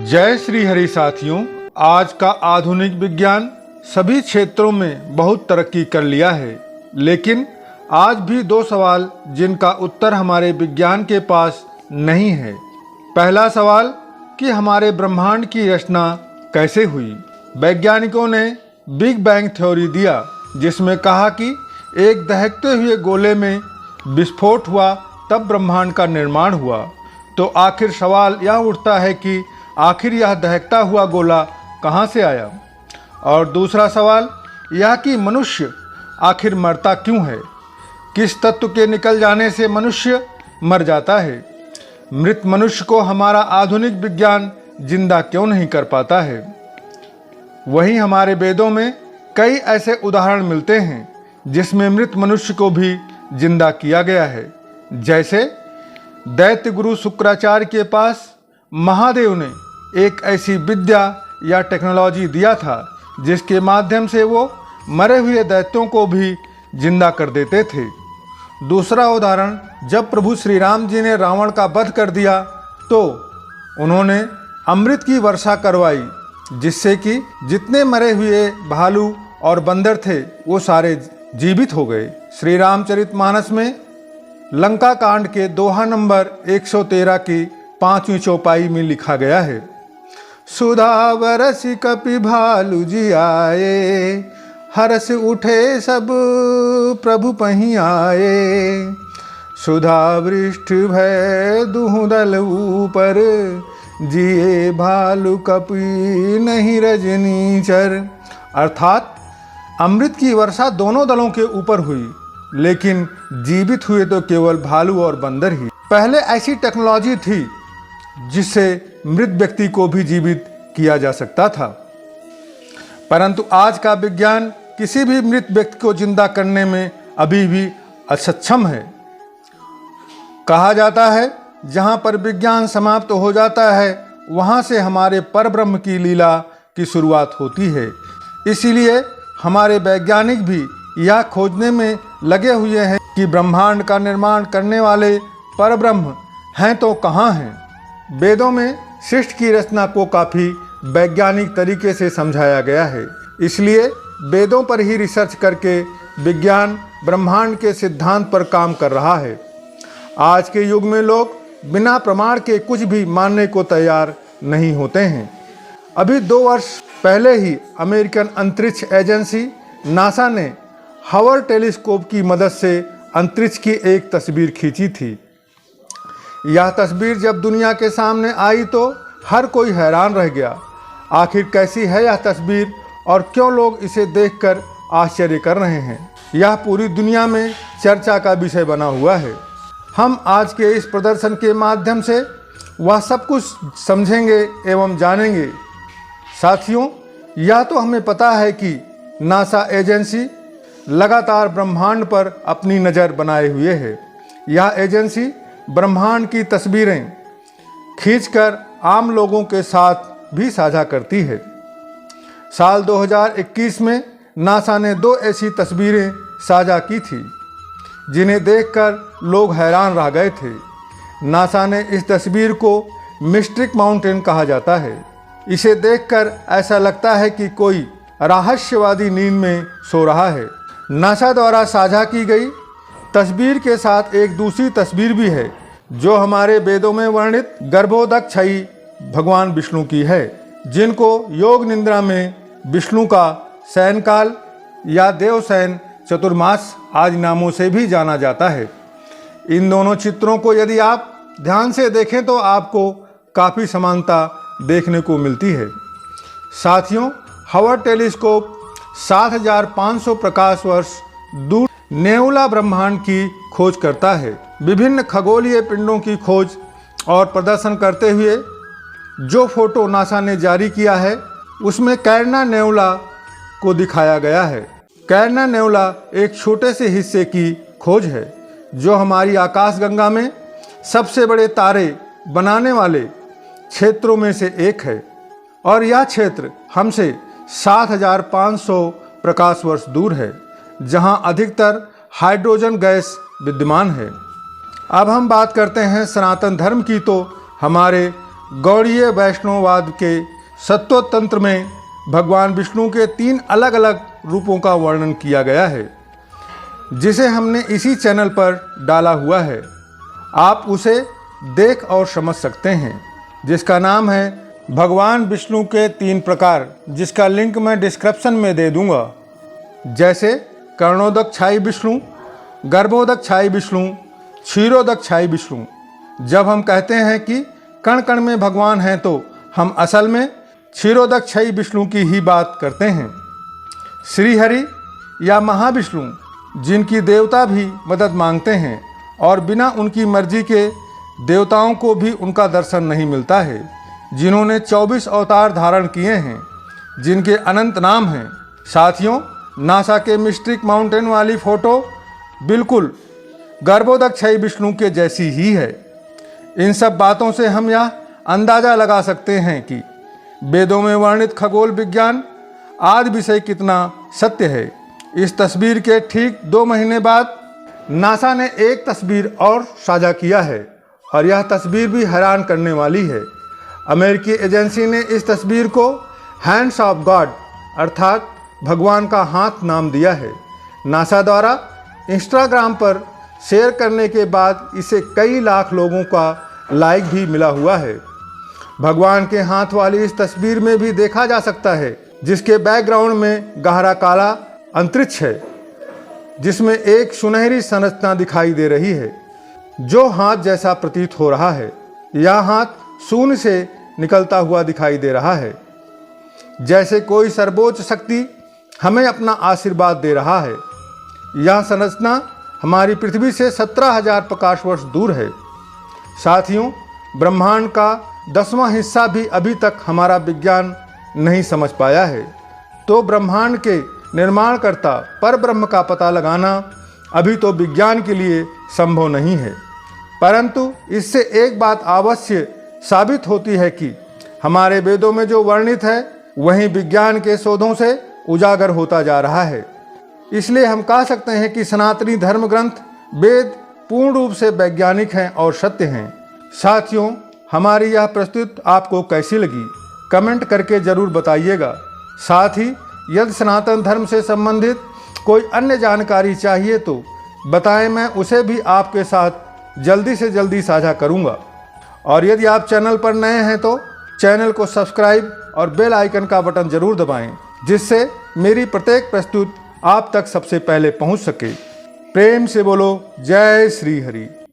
जय श्री हरि साथियों, आज का आधुनिक विज्ञान सभी क्षेत्रों में बहुत तरक्की कर लिया है, लेकिन आज भी दो सवाल जिनका उत्तर हमारे विज्ञान के पास नहीं है। पहला सवाल कि हमारे ब्रह्मांड की रचना कैसे हुई। वैज्ञानिकों ने बिग बैंग थ्योरी दिया, जिसमें कहा कि एक दहकते हुए गोले में विस्फोट हुआ तब ब्रह्मांड का निर्माण हुआ। तो आखिर सवाल यह उठता है कि आखिर यह दहकता हुआ गोला कहाँ से आया। और दूसरा सवाल यह कि मनुष्य आखिर मरता क्यों है, किस तत्व के निकल जाने से मनुष्य मर जाता है। मृत मनुष्य को हमारा आधुनिक विज्ञान जिंदा क्यों नहीं कर पाता है। वहीं हमारे वेदों में कई ऐसे उदाहरण मिलते हैं जिसमें मृत मनुष्य को भी जिंदा किया गया है। जैसे दैत्य गुरु शुक्राचार्य के पास महादेव ने एक ऐसी विद्या या टेक्नोलॉजी दिया था जिसके माध्यम से वो मरे हुए दैत्यों को भी जिंदा कर देते थे। दूसरा उदाहरण, जब प्रभु श्री राम जी ने रावण का वध कर दिया तो उन्होंने अमृत की वर्षा करवाई, जिससे कि जितने मरे हुए भालू और बंदर थे वो सारे जीवित हो गए। श्री रामचरितमानस में लंका कांड के दोहा नंबर 113 की 5वीं चौपाई में लिखा गया है, सुधा बरसी कपि भालू जी आए, हरस उठे सब प्रभु पहीं आए। सुधा वृष्टि भय दुहु दल ऊपर, जिए भालु कपि नहीं रजनीचर। अर्थात अमृत की वर्षा दोनों दलों के ऊपर हुई, लेकिन जीवित हुए तो केवल भालू और बंदर ही। पहले ऐसी टेक्नोलॉजी थी जिससे मृत व्यक्ति को भी जीवित किया जा सकता था, परंतु आज का विज्ञान किसी भी मृत व्यक्ति को जिंदा करने में अभी भी असक्षम है। कहा जाता है जहाँ पर विज्ञान समाप्त हो जाता है वहाँ से हमारे परब्रह्म की लीला की शुरुआत होती है। इसीलिए हमारे वैज्ञानिक भी यह खोजने में लगे हुए हैं कि ब्रह्मांड का निर्माण करने वाले परब्रह्म हैं तो कहाँ हैं। वेदों में सृष्टि की रचना को काफ़ी वैज्ञानिक तरीके से समझाया गया है, इसलिए वेदों पर ही रिसर्च करके विज्ञान ब्रह्मांड के सिद्धांत पर काम कर रहा है। आज के युग में लोग बिना प्रमाण के कुछ भी मानने को तैयार नहीं होते हैं। अभी 2 वर्ष पहले ही अमेरिकन अंतरिक्ष एजेंसी नासा ने हबल टेलीस्कोप की मदद से अंतरिक्ष की एक तस्वीर खींची थी। यह तस्वीर जब दुनिया के सामने आई तो हर कोई हैरान रह गया। आखिर कैसी है यह तस्वीर और क्यों लोग इसे देखकर आश्चर्य कर रहे हैं, यह पूरी दुनिया में चर्चा का विषय बना हुआ है। हम आज के इस प्रदर्शन के माध्यम से वह सब कुछ समझेंगे एवं जानेंगे। साथियों, यह तो हमें पता है कि नासा एजेंसी लगातार ब्रह्मांड पर अपनी नज़र बनाए हुए है। यह एजेंसी ब्रह्मांड की तस्वीरें खींचकर आम लोगों के साथ भी साझा करती है। साल 2021 में नासा ने 2 ऐसी तस्वीरें साझा की थी जिन्हें देखकर लोग हैरान रह गए थे। नासा ने इस तस्वीर को मिस्टिक माउंटेन कहा जाता है। इसे देखकर ऐसा लगता है कि कोई रहस्यवादी नींद में सो रहा है। नासा द्वारा साझा की गई तस्वीर के साथ एक दूसरी तस्वीर भी है जो हमारे वेदों में वर्णित गर्भोदकछयी भगवान विष्णु की है, जिनको योग निद्रा में विष्णु का शयनकाल या देवशयन चतुर्मास आदि नामों से भी जाना जाता है। इन दोनों चित्रों को यदि आप ध्यान से देखें तो आपको काफ़ी समानता देखने को मिलती है। साथियों, हबल टेलीस्कोप 7500 प्रकाश वर्ष दूर नेबुला ब्रह्मांड की खोज करता है। विभिन्न खगोलीय पिंडों की खोज और प्रदर्शन करते हुए जो फोटो नासा ने जारी किया है उसमें कैरना नेबुला को दिखाया गया है। कैरना नेबुला एक छोटे से हिस्से की खोज है जो हमारी आकाशगंगा में सबसे बड़े तारे बनाने वाले क्षेत्रों में से एक है, और यह क्षेत्र हमसे 7500 प्रकाश वर्ष दूर है, जहां अधिकतर हाइड्रोजन गैस विद्यमान है। अब हम बात करते हैं सनातन धर्म की, तो हमारे गौड़ीय वैष्णववाद के सत्व तंत्र में भगवान विष्णु के 3 अलग अलग रूपों का वर्णन किया गया है, जिसे हमने इसी चैनल पर डाला हुआ है। आप उसे देख और समझ सकते हैं, जिसका नाम है भगवान विष्णु के 3 प्रकार, जिसका लिंक मैं डिस्क्रिप्शन में दे दूंगा। जैसे कर्णोदकछाई विष्णु, गर्भोदकछाई विष्णु, क्षीरोदकछाई विष्णु। जब हम कहते हैं कि कण कण में भगवान हैं, तो हम असल में क्षीरोदकछाई विष्णु की ही बात करते हैं। श्रीहरि या महाविष्णु, जिनकी देवता भी मदद मांगते हैं और बिना उनकी मर्जी के देवताओं को भी उनका दर्शन नहीं मिलता है, जिन्होंने 24 अवतार धारण किए हैं, जिनके अनंत नाम हैं। साथियों, नासा के मिस्टिक माउंटेन वाली फोटो बिल्कुल गर्भोदकछाई विष्णु के जैसी ही है। इन सब बातों से हम यह अंदाज़ा लगा सकते हैं कि वेदों में वर्णित खगोल विज्ञान आदि विषय कितना सत्य है। इस तस्वीर के ठीक 2 महीने बाद नासा ने एक तस्वीर और साझा किया है, और यह तस्वीर भी हैरान करने वाली है। अमेरिकी एजेंसी ने इस तस्वीर को हैंड्स ऑफ गॉड अर्थात भगवान का हाथ नाम दिया है। नासा द्वारा इंस्टाग्राम पर शेयर करने के बाद इसे कई लाख लोगों का लाइक भी मिला हुआ है। भगवान के हाथ वाली इस तस्वीर में भी देखा जा सकता है, जिसके बैकग्राउंड में गहरा काला अंतरिक्ष है, जिसमें एक सुनहरी संरचना दिखाई दे रही है, जो हाथ जैसा प्रतीत हो रहा है। यह हाथ शून्य से निकलता हुआ दिखाई दे रहा है, जैसे कोई सर्वोच्च शक्ति हमें अपना आशीर्वाद दे रहा है। यह संरचना हमारी पृथ्वी से 17,000 प्रकाश वर्ष दूर है। साथियों, ब्रह्मांड का 10वां हिस्सा भी अभी तक हमारा विज्ञान नहीं समझ पाया है, तो ब्रह्मांड के निर्माणकर्ता परब्रह्म का पता लगाना अभी तो विज्ञान के लिए संभव नहीं है। परंतु इससे एक बात अवश्य साबित होती है कि हमारे वेदों में जो वर्णित है, वहीं विज्ञान के शोधों से उजागर होता जा रहा है। इसलिए हम कह सकते हैं कि सनातनी धर्म ग्रंथ वेद पूर्ण रूप से वैज्ञानिक हैं और सत्य हैं। साथियों, हमारी यह प्रस्तुति आपको कैसी लगी, कमेंट करके ज़रूर बताइएगा। साथ ही यदि सनातन धर्म से संबंधित कोई अन्य जानकारी चाहिए तो बताएं, मैं उसे भी आपके साथ जल्दी से जल्दी साझा करूंगा। और यदि आप चैनल पर नए हैं तो चैनल को सब्सक्राइब और बेल आइकन का बटन ज़रूर दबाएं, जिससे मेरी प्रत्येक प्रस्तुति आप तक सबसे पहले पहुंच सके। प्रेम से बोलो जय श्री हरि।